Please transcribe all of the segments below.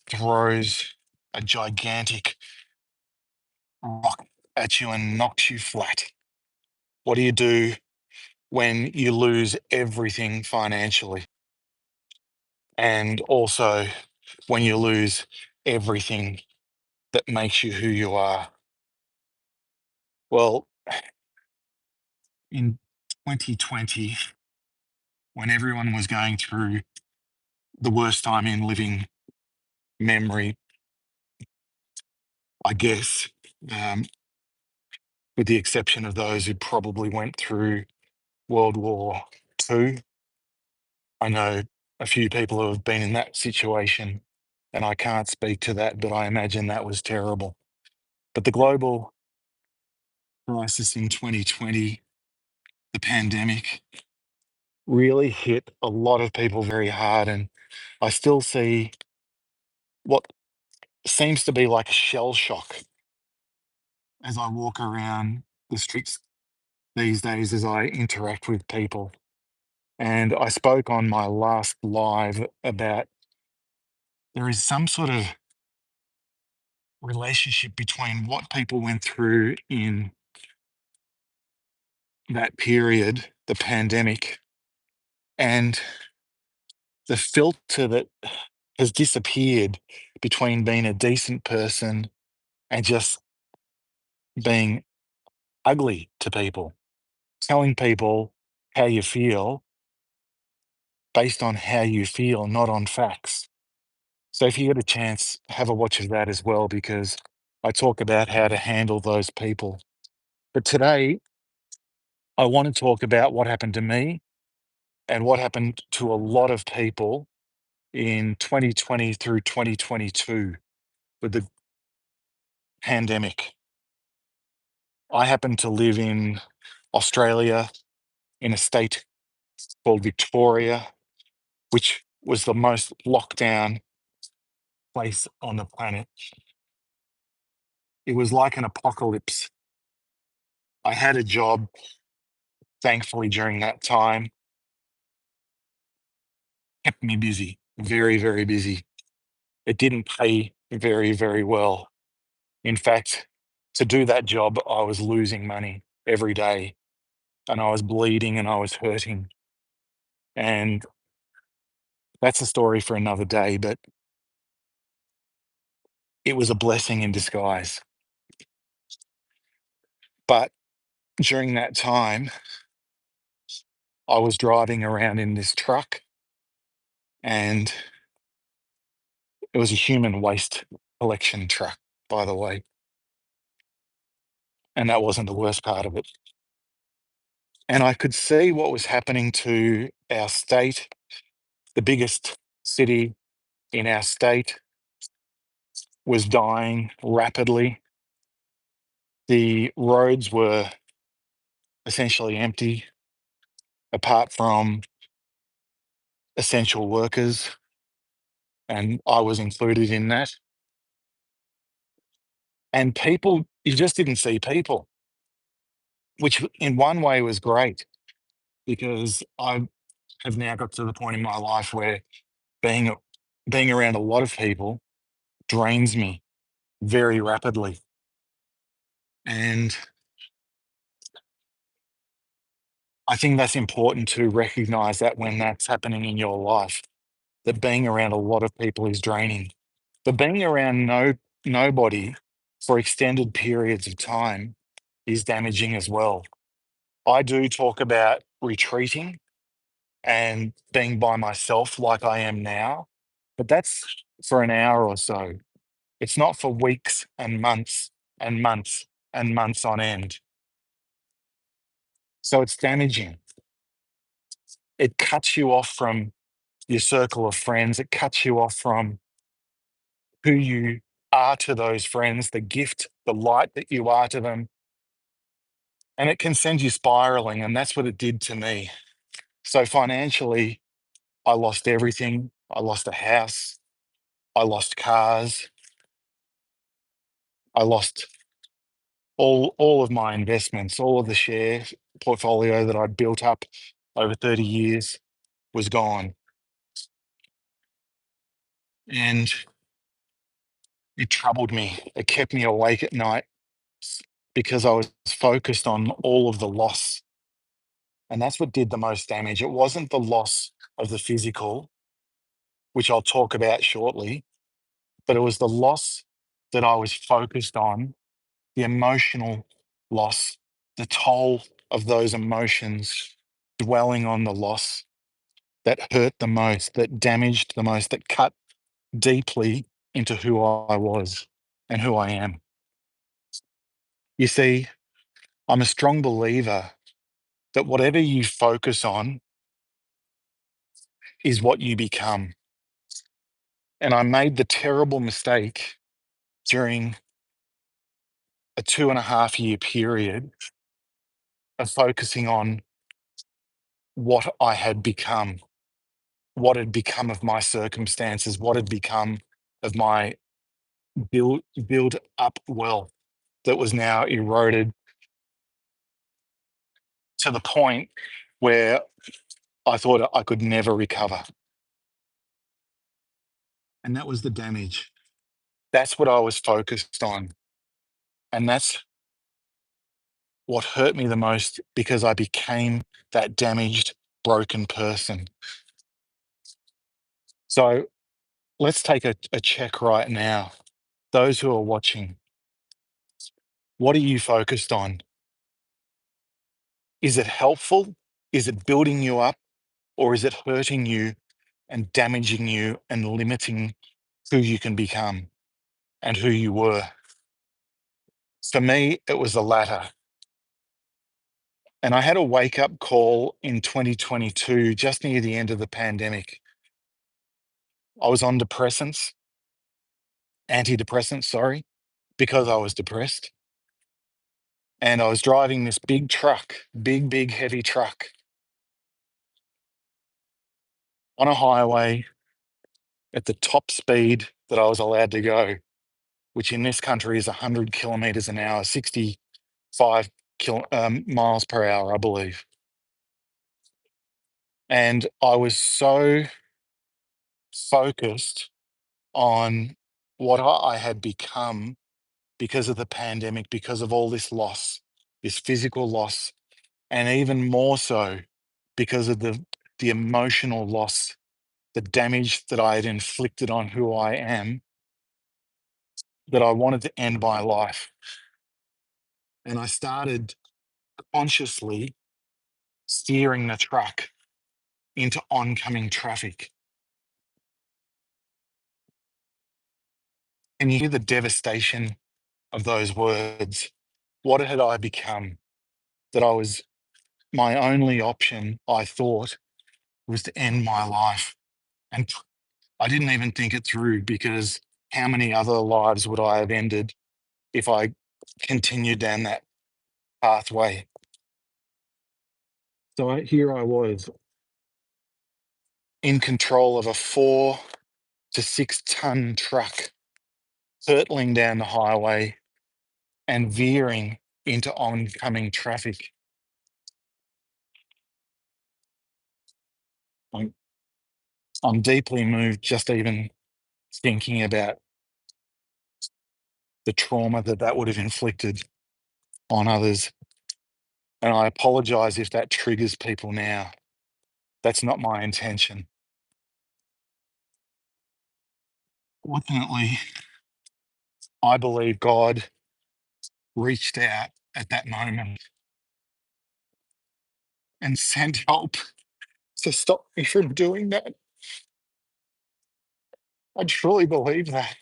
throws a gigantic rock at you and knocks you flat? What do you do when you lose everything financially? And also when you lose everything that makes you who you are? Well, in 2020, when everyone was going through the worst time in living memory, I guess, um, with the exception of those who probably went through World War II. I know a few people who have been in that situation, and I can't speak to that, but I imagine that was terrible. But the global crisis in 2020, the pandemic, really hit a lot of people very hard. And I still see what seems to be like a shell shock as I walk around the streets these days, as I interact with people. And I spoke on my last live about there is some sort of relationship between what people went through in that period, the pandemic, and the filter that has disappeared between being a decent person and just being ugly to people, telling people how you feel based on how you feel, not on facts. So if you get a chance, have a watch of that as well, because I talk about how to handle those people. But today, I want to talk about what happened to me and what happened to a lot of people in 2020 through 2022 with the pandemic. I happen to live in Australia in a state called Victoria, which was the most locked down place on the planet. It was like an apocalypse. I had a job, thankfully, during that time, kept me busy, very, very busy. It didn't pay very, very well. In fact, to do that job, I was losing money every day and I was bleeding and I was hurting. And that's a story for another day, but it was a blessing in disguise. But during that time, I was driving around in this truck and it was a human waste collection truck, by the way. And that wasn't the worst part of it. And I could see what was happening to our state. The biggest city in our state was dying rapidly. The roads were essentially empty, apart from essential workers, and I was included in that. And people, you just didn't see people, which in one way was great because I have now got to the point in my life where being being around a lot of people drains me very rapidly. And I think that's important to recognize that when that's happening in your life, that being around a lot of people is draining. But being around nobody for extended periods of time is damaging as well. I do talk about retreating and being by myself like I am now, but that's for an hour or so. It's not for weeks and months and months and months on end. So it's damaging. It cuts you off from your circle of friends. It cuts you off from who you are to those friends, the gift, the light that you are to them. And it can send you spiraling. And that's what it did to me. So financially, I lost everything. I lost a house. I lost cars. I lost all of my investments, all of the share portfolio that I built up over 30 years was gone. And It troubled me. It kept me awake at night because I was focused on all of the loss. And that's what did the most damage. It wasn't the loss of the physical, which I'll talk about shortly, but it was the loss that I was focused on, the emotional loss, the toll of those emotions, dwelling on the loss that hurt the most, that damaged the most, that cut deeply into who I was and who I am. You see, I'm a strong believer that whatever you focus on is what you become. And I made the terrible mistake during a 2.5 year period of focusing on what I had become, what had become of my circumstances, what had become of my build up wealth that was now eroded to the point where I thought I could never recover. And that was the damage. That's what I was focused on. And that's what hurt me the most because I became that damaged, broken person. So let's take a check right now. Those who are watching, what are you focused on? Is it helpful? Is it building you up? Or is it hurting you and damaging you and limiting who you can become and who you were? For me, it was the latter. And I had a wake up call in 2022, just near the end of the pandemic. I was on antidepressants, sorry, because I was depressed. And I was driving this big truck, big, heavy truck on a highway at the top speed that I was allowed to go, which in this country is 100 kilometers an hour, 65 miles per hour, I believe. And I was so focused on what I had become because of the pandemic, because of all this loss, this physical loss, and even more so because of the emotional loss, the damage that I had inflicted on who I am, that I wanted to end my life. And I started consciously steering the truck into oncoming traffic. And you hear the devastation of those words. What had I become? That I was my only option, I thought, was to end my life. And I didn't even think it through because how many other lives would I have ended if I continued down that pathway? So here I was in control of a 4 to 6 ton truck, hurtling down the highway and veering into oncoming traffic. I'm, I'm deeply moved just even thinking about the trauma that that would have inflicted on others. And I apologize if that triggers people now. That's not my intention. Fortunately, I believe God reached out at that moment and sent help to stop me from doing that. I truly believe that.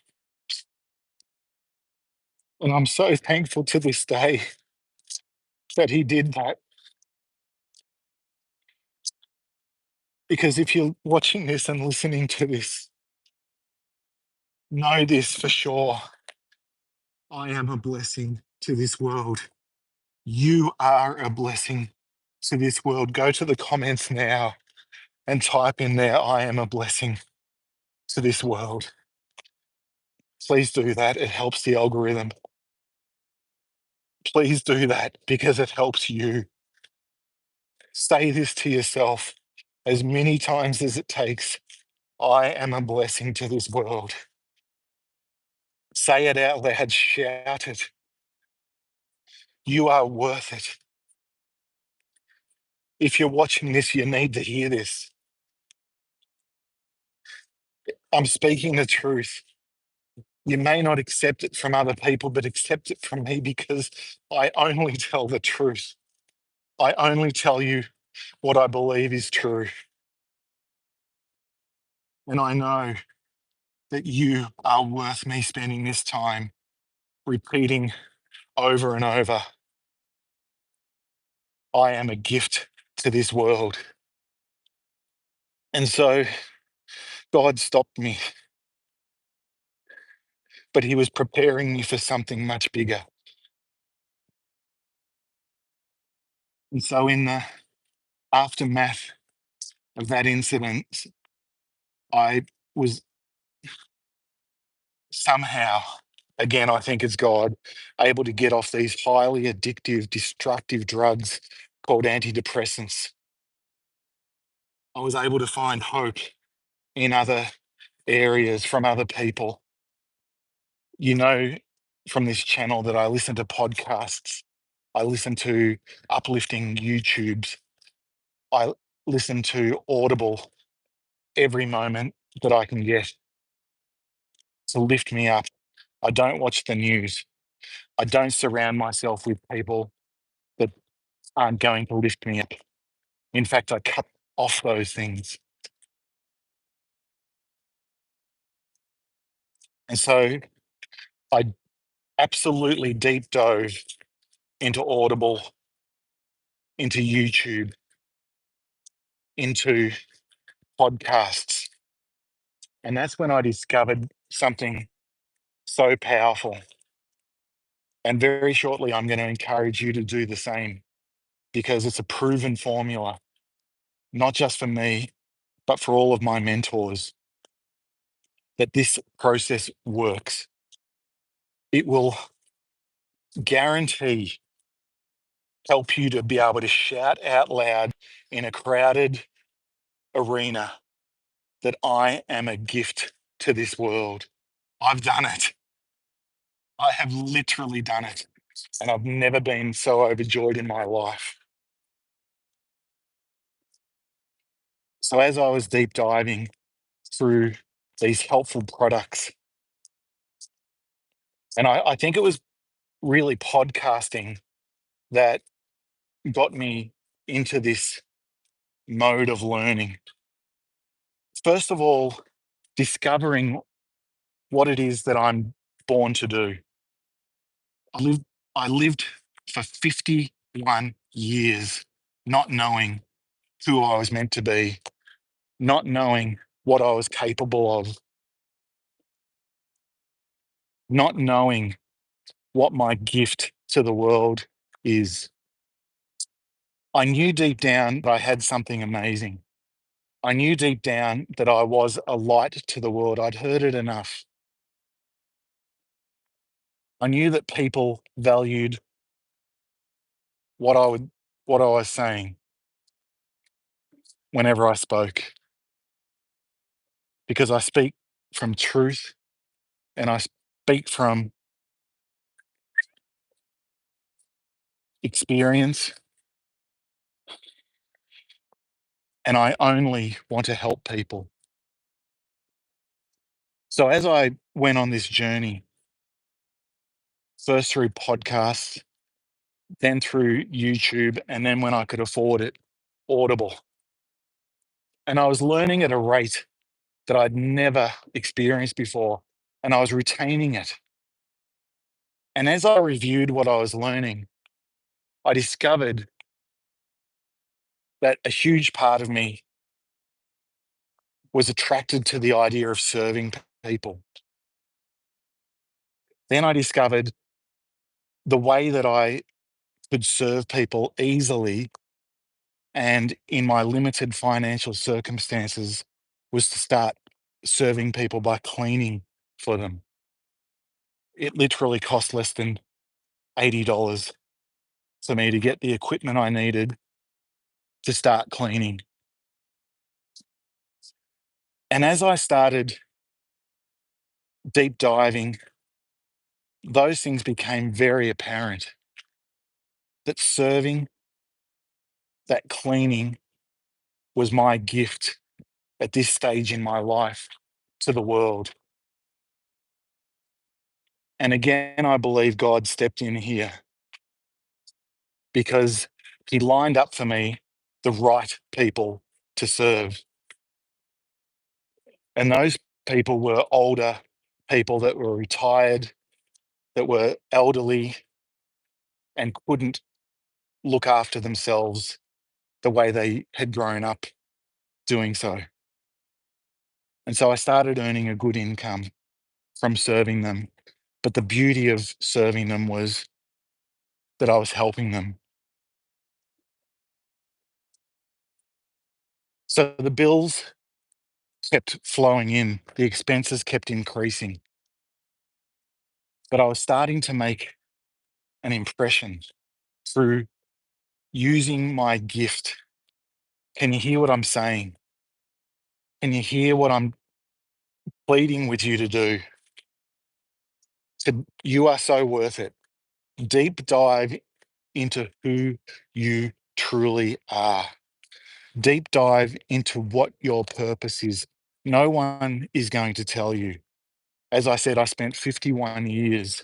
And I'm so thankful to this day that He did that. Because if you're watching this and listening to this, know this for sure. I am a blessing to this world. You are a blessing to this world. Go to the comments now and type in there, I am a blessing to this world. Please do that. It helps the algorithm. Please do that because it helps you. Say this to yourself as many times as it takes. I am a blessing to this world. Say it out loud, shout it. You are worth it. If you're watching this, you need to hear this. I'm speaking the truth. You may not accept it from other people, but accept it from me because I only tell the truth. I only tell you what I believe is true. And I know that you are worth me spending this time repeating over and over. I am a gift to this world. And so God stopped me, but he was preparing me for something much bigger. And so in the aftermath of that incident, I was somehow, again, I think it's God, able to get off these highly addictive, destructive drugs called antidepressants. I was able to find hope in other areas from other people. You know, from this channel that I listen to podcasts, I listen to uplifting YouTubes, I listen to Audible every moment that I can get to lift me up. I don't watch the news. I don't surround myself with people that aren't going to lift me up. In fact, I cut off those things. And so I absolutely deep dove into Audible, into YouTube, into podcasts. And that's when I discovered something so powerful. And very shortly, I'm going to encourage you to do the same because it's a proven formula, not just for me, but for all of my mentors, that this process works. It will guarantee help you to be able to shout out loud in a crowded arena that I am a gift to this world. I've done it. I have literally done it. And I've never been so overjoyed in my life. So, as I was deep diving through these helpful products, and I think it was really podcasting that got me into this mode of learning. First of all, discovering what it is that I'm born to do. I lived, I lived for 51 years not knowing who I was meant to be, not knowing what I was capable of, not knowing what my gift to the world is. I knew deep down that I had something amazing. I knew deep down that I was a light to the world. I'd heard it enough. I knew that people valued what I would what I was saying whenever I spoke because I speak from truth and I speak from experience and I only want to help people. So as I went on this journey, first through podcasts, then through YouTube, and then when I could afford it, Audible. And I was learning at a rate that I'd never experienced before, and I was retaining it. And as I reviewed what I was learning, I discovered that a huge part of me was attracted to the idea of serving people. Then I discovered the way that I could serve people easily and in my limited financial circumstances was to start serving people by cleaning for them. It literally cost less than $80 for me to get the equipment I needed to start cleaning. And as I started deep diving those things became very apparent, that serving, that cleaning was my gift at this stage in my life to the world. And again, I believe God stepped in here because he lined up for me the right people to serve. And those people were older people that were retired, that were elderly and couldn't look after themselves the way they had grown up doing so. And so I started earning a good income from serving them. But the beauty of serving them was that I was helping them. So the bills kept flowing in, the expenses kept increasing, but I was starting to make an impression through using my gift. Can you hear what I'm saying? Can you hear what I'm pleading with you to do? You are so worth it. Deep dive into who you truly are. Deep dive into what your purpose is. No one is going to tell you. As I said, I spent 51 years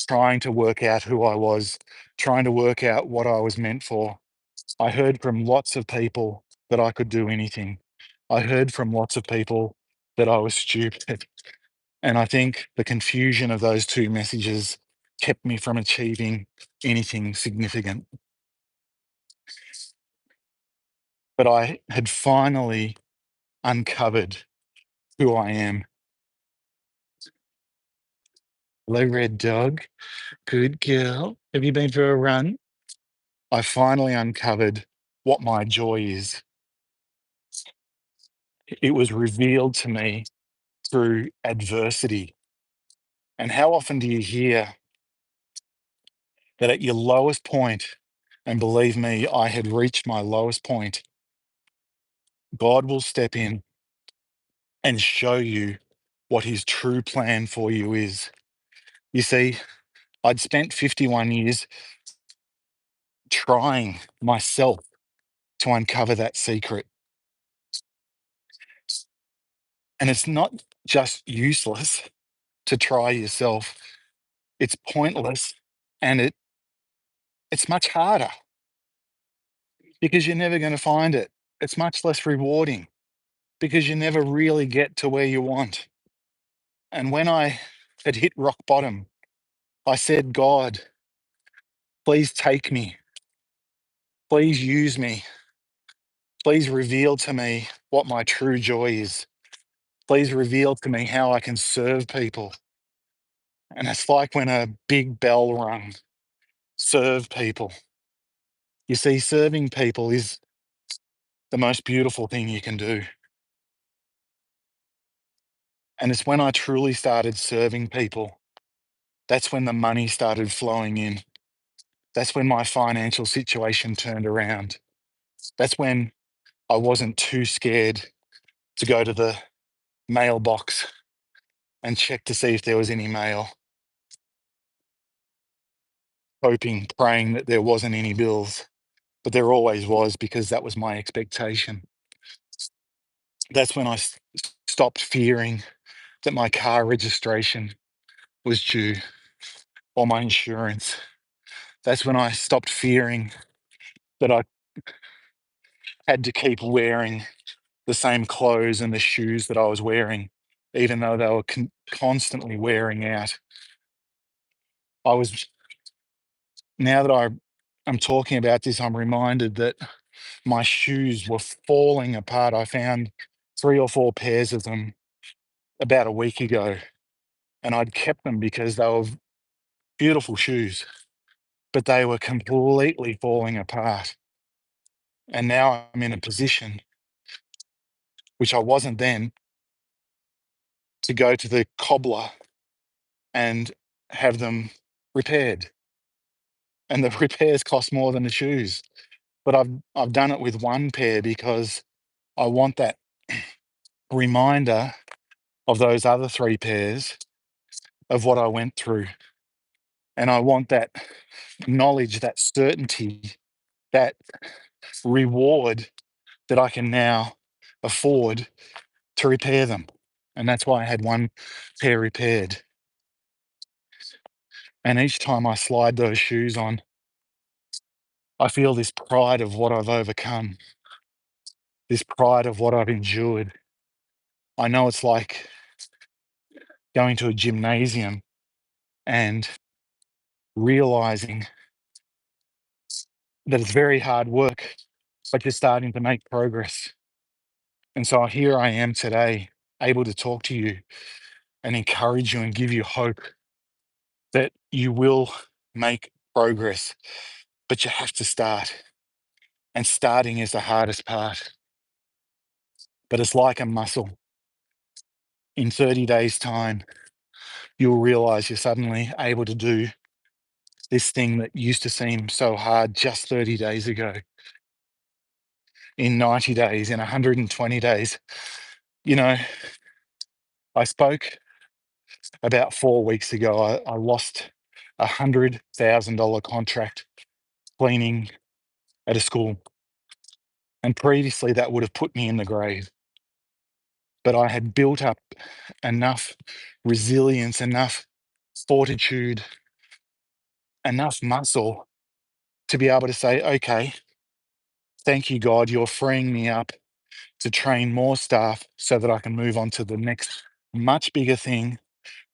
trying to work out who I was, trying to work out what I was meant for. I heard from lots of people that I could do anything. I heard from lots of people that I was stupid. And I think the confusion of those two messages kept me from achieving anything significant. But I had finally uncovered who I am. Hello, Red Dog. Good girl. Have you been for a run? I finally uncovered what my joy is. It was revealed to me through adversity. And how often do you hear that at your lowest point, and believe me, I had reached my lowest point, God will step in and show you what his true plan for you is. You see, I'd spent 51 years trying myself to uncover that secret. And it's not just useless to try yourself, it's pointless and it's much harder because you're never going to find it. It's much less rewarding because you never really get to where you want. And when I had hit rock bottom, I said, God, please take me. Please use me. Please reveal to me what my true joy is. Please reveal to me how I can serve people. And it's like when a big bell rung, serve people. You see, serving people is the most beautiful thing you can do. And it's when I truly started serving people, that's when the money started flowing in. That's when my financial situation turned around. That's when I wasn't too scared to go to the mailbox and check to see if there was any mail, hoping, praying that there wasn't any bills. But there always was because that was my expectation. That's when I stopped fearing that my car registration was due or my insurance. That's when I stopped fearing that I had to keep wearing the same clothes and the shoes that I was wearing, even though they were constantly wearing out. I was Now that I'm talking about this, I'm reminded that my shoes were falling apart. I found 3 or 4 pairs of them about a week ago, and I'd kept them because they were beautiful shoes, but they were completely falling apart. And now I'm in a position, which I wasn't then, to go to the cobbler and have them repaired. And the repairs cost more than the shoes. But I've done it with one pair because I want that reminder of those other 3 pairs of what I went through. And I want that knowledge, that certainty, that reward that I can now afford to repair them. And that's why I had one pair repaired. And each time I slide those shoes on, I feel this pride of what I've overcome, this pride of what I've endured. I know it's like going to a gymnasium and realizing that it's very hard work, but you're starting to make progress. And so here I am today, able to talk to you and encourage you and give you hope that you will make progress, but you have to start. And starting is the hardest part. But it's like a muscle. In 30 days' time, you'll realize you're suddenly able to do this thing that used to seem so hard just 30 days ago. In 90 days, in 120 days. You know, I spoke about 4 weeks ago. I lost $100,000 contract cleaning at a school. And previously, that would have put me in the grave. But I had built up enough resilience, enough fortitude, enough muscle to be able to say, okay, thank you, God, you're freeing me up to train more staff so that I can move on to the next much bigger thing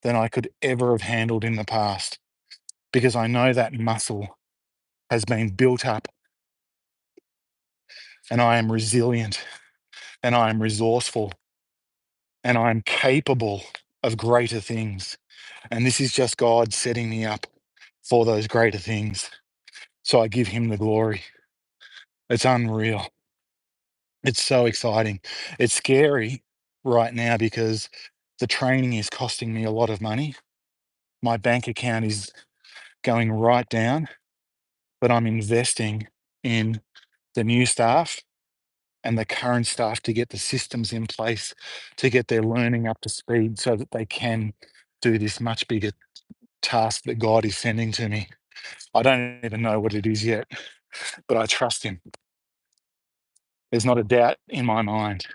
than I could ever have handled in the past. Because I know that muscle has been built up and I am resilient and I am resourceful and I am capable of greater things. And this is just God setting me up for those greater things. So I give him the glory. It's unreal. It's so exciting. It's scary right now because the training is costing me a lot of money. My bank account is going right down, but I'm investing in the new staff and the current staff to get the systems in place to get their learning up to speed so that they can do this much bigger task that God is sending to me. I don't even know what it is yet, but I trust him. There's not a doubt in my mind.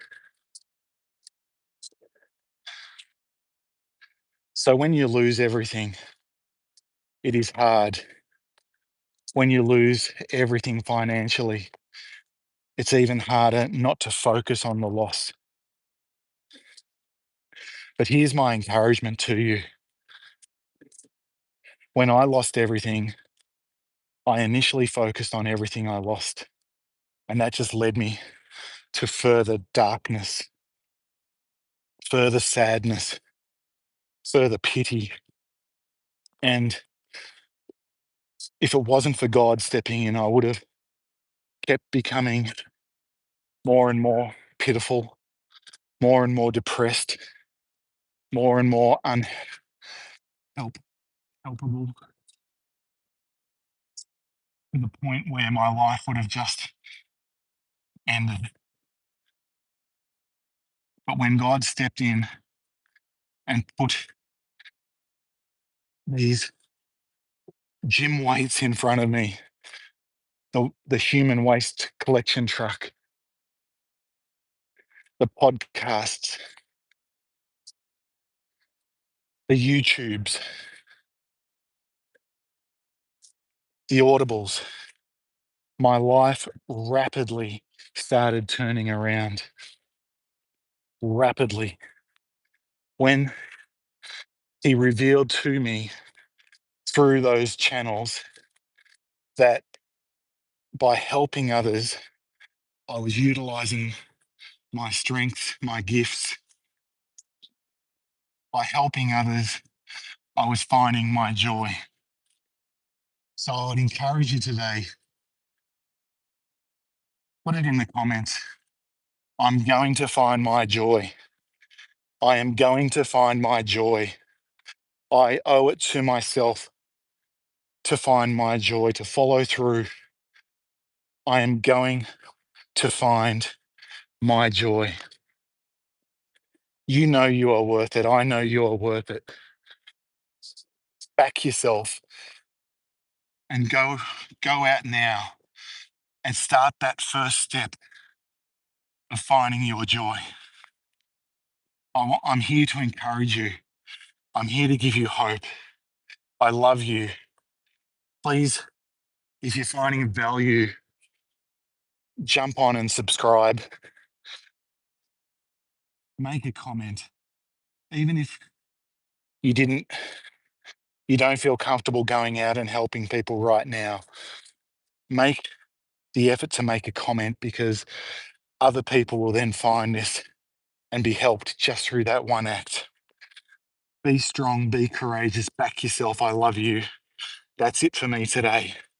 So when you lose everything, it is hard. When you lose everything financially, it's even harder not to focus on the loss. But here's my encouragement to you. When I lost everything, I initially focused on everything I lost, and that just led me to further darkness, further sadness, further pity. And if it wasn't for God stepping in, I would have kept becoming more and more pitiful, more and more depressed, more and more unhelpable, to the point where my life would have just ended. But when God stepped in and put these gym weights in front of me, the human waste collection truck, the podcasts, the YouTubes, the audibles, my life rapidly started turning around. Rapidly. When he revealed to me through those channels that by helping others, I was utilizing my strengths, my gifts. By helping others, I was finding my joy. So I would encourage you today, put it in the comments. I'm going to find my joy. I am going to find my joy. I owe it to myself to find my joy, to follow through. I am going to find my joy. You know you are worth it. I know you are worth it. Back yourself. and go out now and start that first step of finding your joy. I'm here to encourage you. I'm here to give you hope. I love you. Please, if you're finding value, jump on and subscribe. Make a comment. Even if you didn't, you don't feel comfortable going out and helping people right now, make the effort to make a comment, because other people will then find this and be helped just through that one act. Be strong, be courageous, back yourself. I love you. That's it for me today.